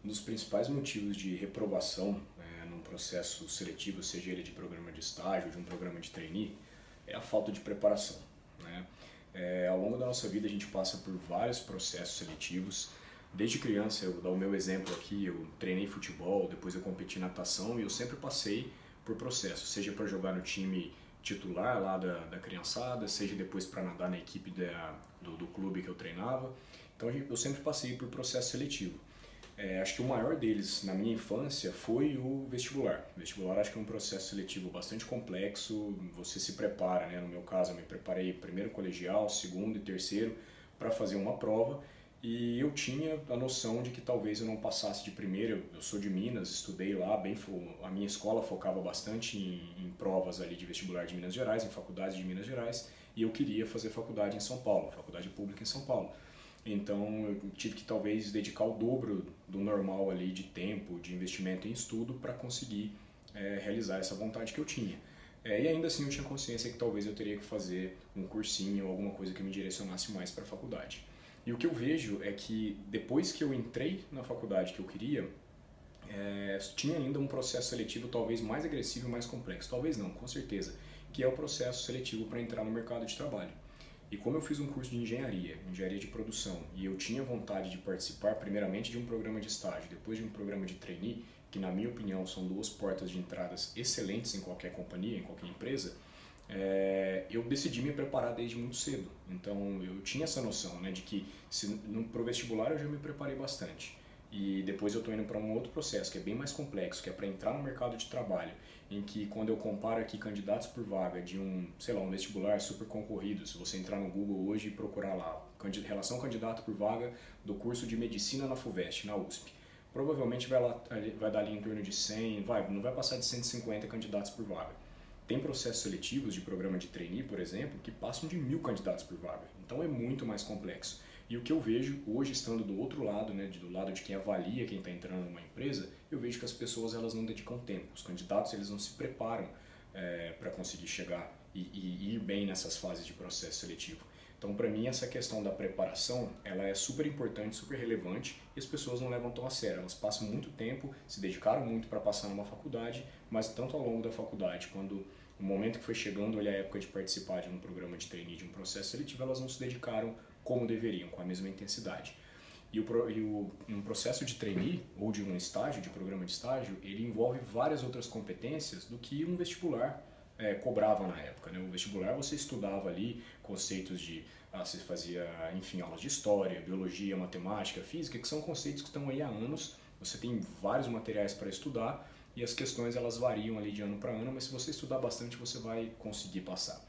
Um dos principais motivos de reprovação num processo seletivo, seja ele de programa de estágio ou de um programa de trainee, é a falta de preparação, né? Ao longo da nossa vida a gente passa por vários processos seletivos. Desde criança, eu vou dar o meu exemplo aqui, eu treinei futebol, depois eu competi em natação e eu sempre passei por processos, seja para jogar no time titular lá da criançada, seja depois para nadar na equipe do clube que eu treinava. Então eu sempre passei por processo seletivo. Acho que o maior deles na minha infância foi o vestibular. O vestibular acho que é um processo seletivo bastante complexo, você se prepara, né? No meu caso eu me preparei primeiro colegial, segundo e terceiro para fazer uma prova e eu tinha a noção de que talvez eu não passasse de primeiro. Eu sou de Minas, estudei lá, a minha escola focava bastante em provas ali de vestibular de Minas Gerais, em faculdades de Minas Gerais, e eu queria fazer faculdade em São Paulo, faculdade pública em São Paulo. Então eu tive que talvez dedicar o dobro do normal ali de tempo, de investimento em estudo para conseguir realizar essa vontade que eu tinha. E ainda assim eu tinha consciência que talvez eu teria que fazer um cursinho ou alguma coisa que me direcionasse mais para a faculdade. E o que eu vejo é que depois que eu entrei na faculdade que eu queria, tinha ainda um processo seletivo talvez mais agressivo e mais complexo. Talvez não, com certeza, que é o processo seletivo para entrar no mercado de trabalho. E como eu fiz um curso de engenharia de produção, e eu tinha vontade de participar primeiramente de um programa de estágio, depois de um programa de trainee, que na minha opinião são duas portas de entradas excelentes em qualquer companhia, em qualquer empresa, eu decidi me preparar desde muito cedo. Então eu tinha essa noção, né, de que para o vestibular eu já me preparei bastante. E depois eu estou indo para um outro processo que é bem mais complexo, que é para entrar no mercado de trabalho, em que quando eu comparo aqui candidatos por vaga de sei lá, um vestibular super concorrido, se você entrar no Google hoje e procurar lá, relação candidato por vaga do curso de medicina na FUVEST, na USP, provavelmente vai dar ali em torno de 100, não vai passar de 150 candidatos por vaga. Tem processos seletivos de programa de trainee, por exemplo, que passam de 1000 candidatos por vaga. Então é muito mais complexo. E o que eu vejo hoje, estando do outro lado, né, do lado de quem avalia quem está entrando numa empresa, eu vejo que as pessoas elas não dedicam tempo. Os candidatos eles não se preparam para conseguir chegar e ir bem nessas fases de processo seletivo. Então, para mim, essa questão da preparação, ela é super importante, super relevante e as pessoas não levam tão a sério. Elas passam muito tempo, se dedicaram muito para passar numa faculdade, mas tanto ao longo da faculdade, quando o momento que foi chegando, olha a época de participar de um programa de trainee, de um processo seletivo, elas não se dedicaram como deveriam, com a mesma intensidade. Um processo de trainee ou de um estágio, de programa de estágio, ele envolve várias outras competências do que um vestibular cobrava na época. Né? O vestibular você estudava ali conceitos você fazia, enfim, aulas de história, biologia, matemática, física, que são conceitos que estão aí há anos. Você tem vários materiais para estudar e as questões elas variam ali de ano para ano, mas se você estudar bastante você vai conseguir passar.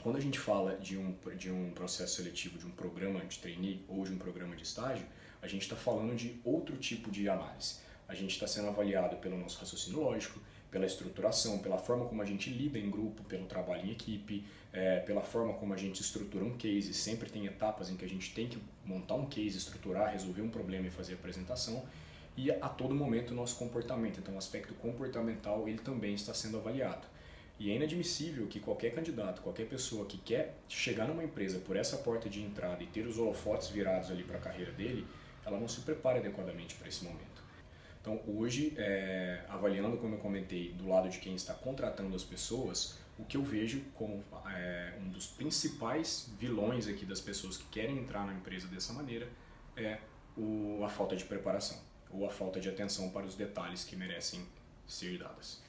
Quando a gente fala de um processo seletivo, de um programa de trainee ou de um programa de estágio, a gente está falando de outro tipo de análise. A gente está sendo avaliado pelo nosso raciocínio lógico, pela estruturação, pela forma como a gente lida em grupo, pelo trabalho em equipe, pela forma como a gente estrutura um case. Sempre tem etapas em que a gente tem que montar um case, estruturar, resolver um problema e fazer a apresentação. E a todo momento o nosso comportamento. Então o aspecto comportamental ele também está sendo avaliado. E é inadmissível que qualquer candidato, qualquer pessoa que quer chegar numa empresa por essa porta de entrada e ter os holofotes virados ali para a carreira dele, ela não se prepare adequadamente para esse momento. Então hoje, avaliando como eu comentei, do lado de quem está contratando as pessoas, o que eu vejo como um dos principais vilões aqui das pessoas que querem entrar na empresa dessa maneira é a falta de preparação ou a falta de atenção para os detalhes que merecem ser dadas.